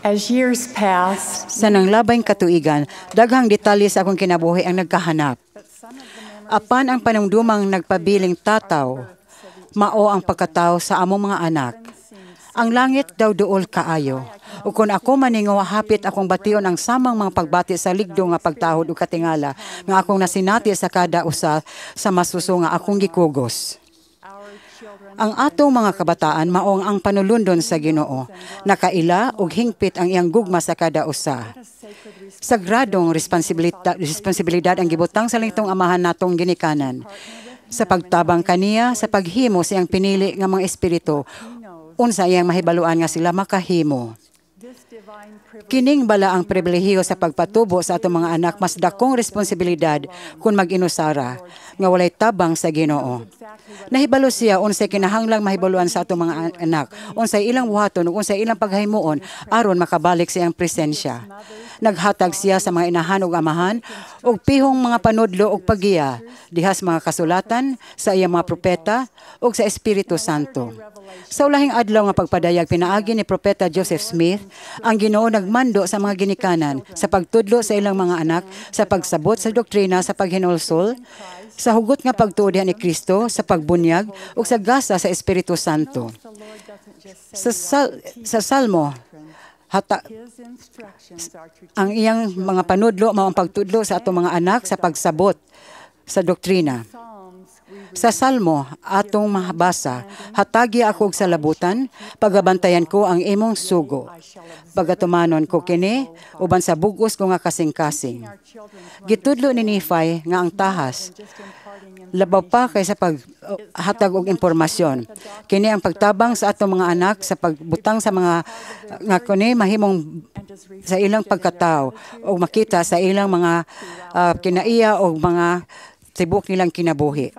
As years passed, Sa nanglabay katuigan, daghang detalye sa akong kinabuhi ang nagkahanap. Apan ang panumdumang nagpabiling tataw, mao ang pagkatao sa among mga anak. Ang langit daw duol kaayo. O kung ako maningaw, hapit akong bation ang samang mga pagbati sa ligdo nga pagtahod o katingala nga akong nasinati sa kada usa sa masuso nga akong gikugos. Ang atong mga kabataan maong ang panulundon sa Ginoo, nakaila ug hingpit ang iyang gugma sa kada usa. Sagradong responsibilidad ang gibutang sa langitong amahan natong ginikanan. Sa pagtabang kaniya, sa paghimo sa iyang pinili nga mga espiritu, unsa iyang mahibaluan nga sila makahimo. Kining bala ang pribilehiyo sa pagpatubo sa atong mga anak, mas dakong responsibilidad kung mag-inusara nga walay tabang sa Ginoo. Nahibalo siya unsay kinahanglang mahibaluan sa atong mga anak, unsay ilang buhaton ug unsay ilang paghimuon aron makabalik sa iyang presensya. Naghatag siya sa mga inahan ug amahan og pihong mga panudlo ug paggiya dihas mga kasulatan sa iyang mga propeta ug sa Espiritu Santo. Sa ulahing adlaw nga pagpadayag pinaagi ni Propeta Joseph Smith, ang Ginoo nagmando sa mga ginikanan sa pagtudlo sa ilang mga anak, sa pagsabot sa doktrina, sa paghinulsol, sa hugot nga pagtuo ni Kristo, sa pagbunyag ug sa gasa sa Espiritu Santo. Sa Salmo, ang iyang mga panudlo mao ang pagtudlo sa atong mga anak sa pagsabot sa doktrina. Sa Salmo, atong mabasa, hatagi ako sa labutan, pagabantayan ko ang imong sugo. Pagatumanon ko kini, uban sa bugos ko nga kasing-kasing. Gitudlo ni Nephi nga ang tahas, labaw pa kaysa paghatag og impormasyon. Kini ang pagtabang sa atong mga anak sa pagbutang sa mga nga kuni mahimong sa ilang pagkatao o makita sa ilang mga kinaiya o mga tibok nilang kinabuhi.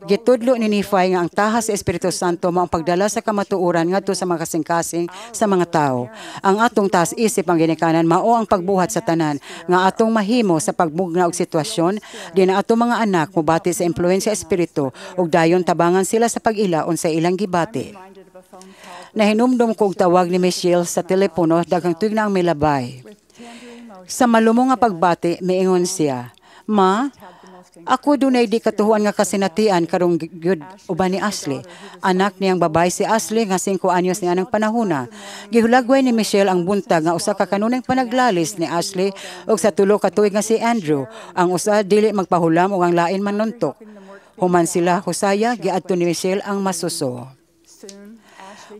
Gitudlo ni Nephi nga ang tahas sa Espiritu Santo mao ang pagdala sa kamatuoran ngadto sa mga kasing-kasing sa mga tao. Ang atong taas isip ang ginikanan mao ang pagbuhat sa tanan nga atong mahimo sa pagbugna og sitwasyon di na atong mga anak mobati sa impluwensya espiritu ug dayon tabangan sila sa pag-ilaon sa ilang gibati. Nahinumdum ko og tawag ni Michelle sa telepono daghang tuig na ang milabay. Sa malumo nga pagbati miingon siya, "Ma, ako dunay di katuhuan nga kasinatian karong gyud uban ni Ashley. Anak niyang babay si Ashley nga 5 anyos niya ng panahona. Gihulagway ni Michelle ang buntag nga usa ka kanunay panaglalis ni Ashley ug sa tulo ka tuig nga si Andrew. Ang usa dili magpahulam ug ang lain manuntok. Human sila husaya giadto ni Michelle ang masuso.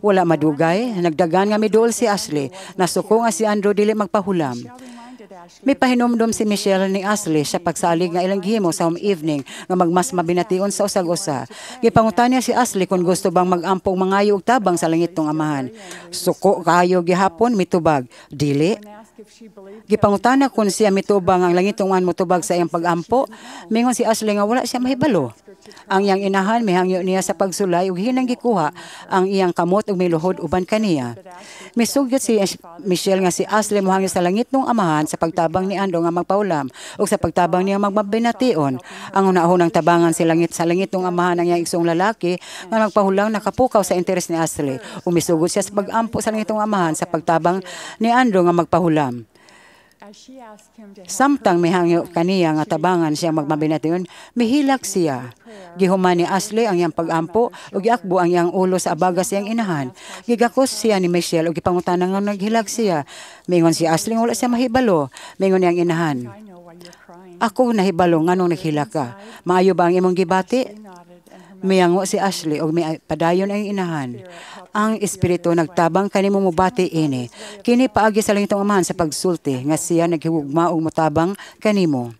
Wala madugay, nagdagan nga midol si Ashley. Nasuko nga si Andrew dili magpahulam. May pahinumdum si Michelle ni Ashley sa pagsalig nga ilang gihimo sa home evening nga magmas mabination sa usag-usa. Gipangutan niya si Ashley kung gusto bang mag-ampong mangayo og tabang sa langitong amahan. Suko kaayo gihapon mitubag. Dili. Gipangutana kung siya mitubang ang langitong amahan motubag sa iyang pag-ampo. Mingon si Ashley nga wala siya mahibalo. Ang iyang inahan mihangyo niya sa pagsulay ug hinang gikuha ang iyang kamot ug miluhod uban kaniya. Misugyot si Michelle nga si Ashley mohangyo sa langitong amahan sa pagtabang ni Andrew nga magpaulam ug sa pagtabang niya magmabination. Ang una-unang tabangan sa langitong amahan ang iyang igsong lalaki nga magpahulang nakapukaw sa interes ni Ashley. Umisugod siya sa pag-ampo sa langitong amahan sa pagtabang ni Andrew nga magpahulam. Samtang mihangyo kaniya nga tabangan siya magmabination, mihilak siya. Gihuman ni Ashley ang iyang pag-ampo ug giakbo ang iyang ulo sa abaga siyang inahan. Gigakos siya ni Michelle ug gipangutana nga naghilak siya. Mingon si Ashley wala siya mahibalo. Mingon niyang inahan, "Ako nahibalo nganong naghilak ka. Maayo ba ang imong gibati?" Miyango si Ashley ug may padayon ang inahan. Ang espiritu nagtabang kanimo mobati ini. Kini paagi sa langitong amahan sa pagsulti nga siya naghigugma og motabang kanimo.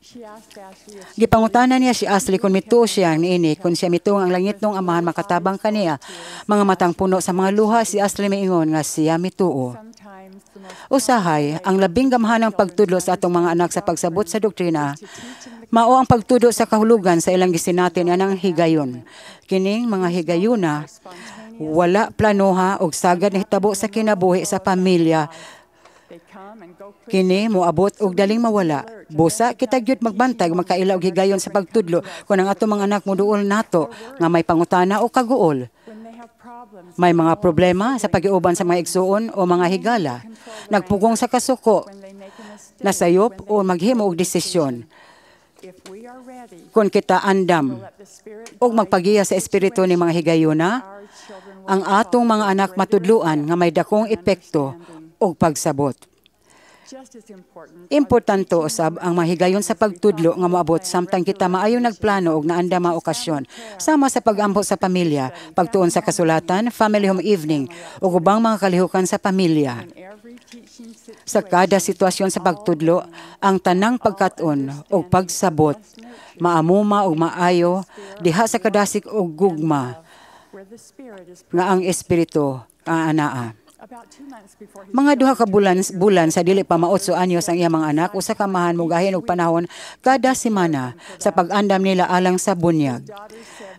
Gipangutana niya si Ashley kung mituo siya niini kung siya mituo ang langitong amahan makatabang kaniya. Mga matang puno sa mga luha si Ashley miingon nga siya mituo. Usahay, ang labing gamhanang pagtudlo sa atong mga anak sa pagsabot sa doktrina mao ang pagtudo sa kahulugan sa ilang gisinatin anang higayon. Kining mga higayuna wala planoha og sagad na hitabo sa kinabuhi sa pamilya. Kini moabot og daling mawala. Busa kita gyud magbantay magkaila og higayon sa pagtudlo kun ang atong mga anak moduol nato nga may pangutana o kaguol. May mga problema sa pag-iuban sa mga igsuon o mga higala. Nagpugong sa kasuko, nasayop o maghimo og desisyon. Kung kita andam o magpagiya sa espiritu ni mga higayuna, ang atong mga anak matudluan nga may dakong epekto o pagsabot. Importante usab ang mahigayon sa pagtudlo nga moabot samtang kita maayo nagplano og naanda mga okasyon sama sa pag-ampo sa pamilya, pagtuon sa kasulatan, family home evening ug ubang mga kalihukan sa pamilya. Sa kada sitwasyon sa pagtudlo, ang tanang pagkat-on o pagsabot, maamuma o maayo, diha sa kadasik o gugma, nga ang espiritu ang anaa. Mga duha ka bulan sa dili pa ma 8 anyos ang iyang mga anak, usa ka mahan mugahin og panahon kada semana sa pag-andam nila alang sa bunyag.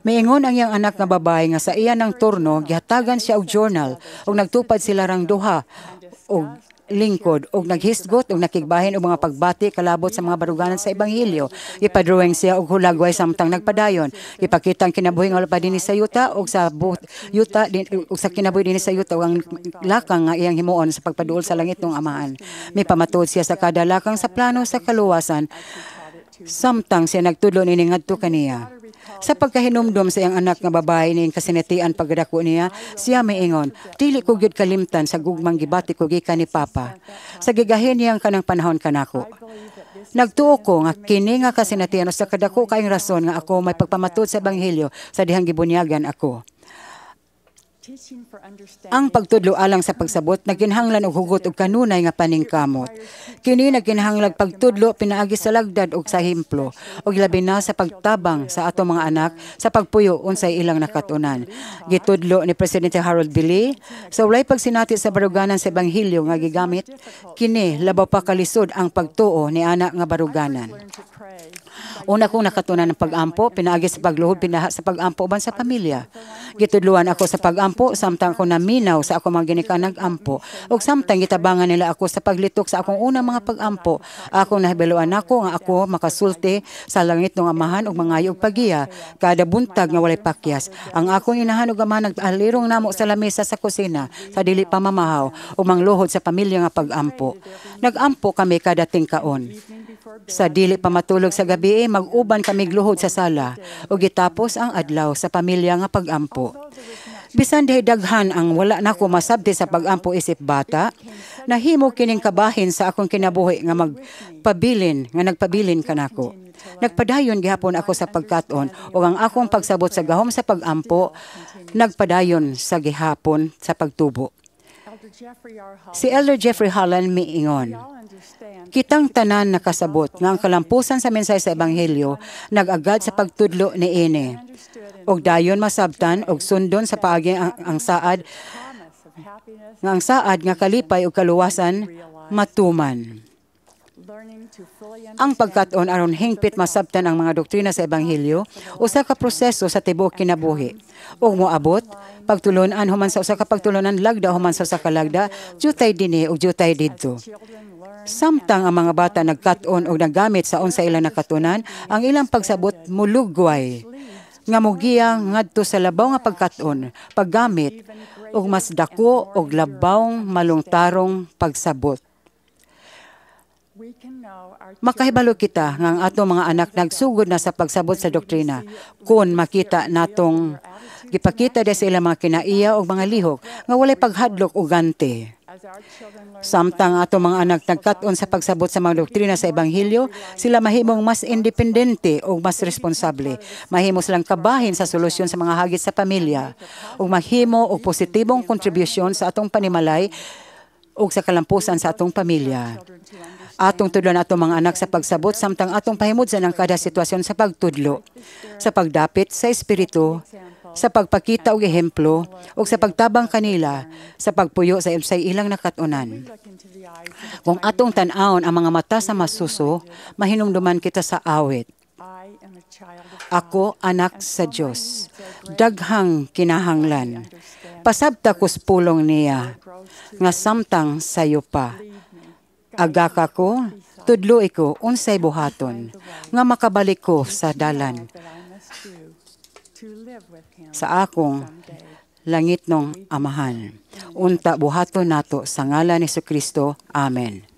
Miingon ang iyang anak nga babae nga sa iya ng turno gihatagan siya og journal ug nagtupad sila rang duha og lingkod og naghisgot og nakigbahin og mga pagbati kalabot sa mga baruganan sa ebanghelyo. Ipadrawing siya og hulagway samtang nagpadayon. Ipakita ang kinabuhi nga wala pa dinhi sa yuta og sa yuta ug sa kinabuhi dinhi sa yuta ug ang lakang nga iyang himuon sa pagpaduol sa langit ng amahan. May pamatuod siya sa kada lakang sa plano sa kaluwasan samtang siya nagtudlo ini ngadto kaniya. Sa pagkahinumdum sa iyang anak nga babae ning kasinatian pagdako niya, siya miingon, dili ko gyud kalimtan sa gugmang gibati ko gikan ni Papa. Sa gigahin niyang kanang panahon kanako. Nagtuo ko nga kini nga kasinatian sa kadako kaayong rason nga ako may pagpamatud sa ebanghelyo sa dihang gibunyagan ako. Ang pagtudlo alang sa pagsabot naginhanglan og hugot og kanunay nga paningkamot. Kini naginhanglag pagtudlo pinaagi sa lagdad og sa himplo ug labi na sa pagtabang sa atong mga anak sa pagpuyo unsay ilang nakatunan. Gitudlo ni Presidente Harold B. Lee sa walay pagsinati sa baruganan sa ebanghelyo nga gigamit kini labaw pa kalisod ang pagtuo ni ana nga baruganan. Una kong nakatunan ng pag-ampo, pinaagi sa pagluhod, pinaha sa pag-ampo uban sa pamilya. Gitudluan ako sa pag-ampo, samtang ako naminaw sa ako mga ginikanang ampo. O samtang gitabangan nila ako sa paglitok sa akong unang mga pag-ampo. Akong nahibaluan ako nga ako makasulti sa langit ng amahan o mga og pagiya. Kada buntag nga walay pakyas. Ang akong inahan og amahan nag-alirong namo sa lamesa sa kusina, sa dili pamamahaw, o mangluhod sa pamilya nga pag-ampo. Nag-ampo kami kada tingkaon. Sa dili pa matulog sa gabi, mag-uban kami gluhod sa sala o gitapos ang adlaw sa pamilya nga pag-ampo. Bisan dihay daghan ang wala nako masabti sa pag-ampo isip bata, nahimo kining kabahin sa akong kinabuhi nga nagpabilin kanako. Nagpadayon gihapon ako sa pagkat-on o ang akong pagsabot sa gahom sa pag-ampo nagpadayon sa gihapon sa pagtubo. Si Elder Jeffrey Holland miingon, kitang tanan nakasabot nga ang kalampusan sa mensahe sa ebanghelyo nag-agad sa pagtudlo ni ini. Og dayon masabtan og sundon sa paagi ang saad nga kalipay og kaluwasan matuman. Ang pagkat-on aron hingpit masabtan ang mga doktrina sa ebanghelyo usa ka proseso sa tibuok kinabuhi. Og moabot pagtulunan human sa usa ka pagtulunan lagda human sa usa ka lagda, jutay dinhi ug jutay didto. Samtang ang mga bata nagkat-on o naggamit sa unsa ilang nakatunan, ang ilang pagsabot mulugway nga mugiya ngadto sa labaw nga pagkat-on, paggamit og mas dako og labawng malungtarong pagsabot. Makahibalo kita nga ang atong mga anak nagsugod na sa pagsabot sa doktrina kung makita natong gipakita sa ilang mga kinaiya o mga lihok nga walay paghadlok o ganti. Samtang atong mga anak nagkat-on sa pagsabot sa mga doktrina sa ebanghelyo, sila mahimong mas independente o mas responsable. Mahimo silang kabahin sa solusyon sa mga hagit sa pamilya o mahimo og positibong kontribusyon sa atong panimalay o sa kalampusan sa atong pamilya. Atong tudlon atong mga anak sa pagsabot samtang atong pahimudsan ang kada sitwasyon sa pagtudlo, sa pagdapit sa espiritu, sa pagpakita og ehemplo, o sa pagtabang kanila, sa pagpuyo sa ilang nakatunan. Kung atong tan-awon ang mga mata sa masuso, mahinumduman kita sa awit. Ako, anak sa Diyos, daghang kinahanglan. Pasabta kus pulong niya, nga samtang sayo pa. Agaka ko, tudlo ko, unsay buhaton, nga makabalik ko sa dalan. Sa akong langit nong Amahan. Unta buhaton nato sa ngalan ni Jesucristo. Amen.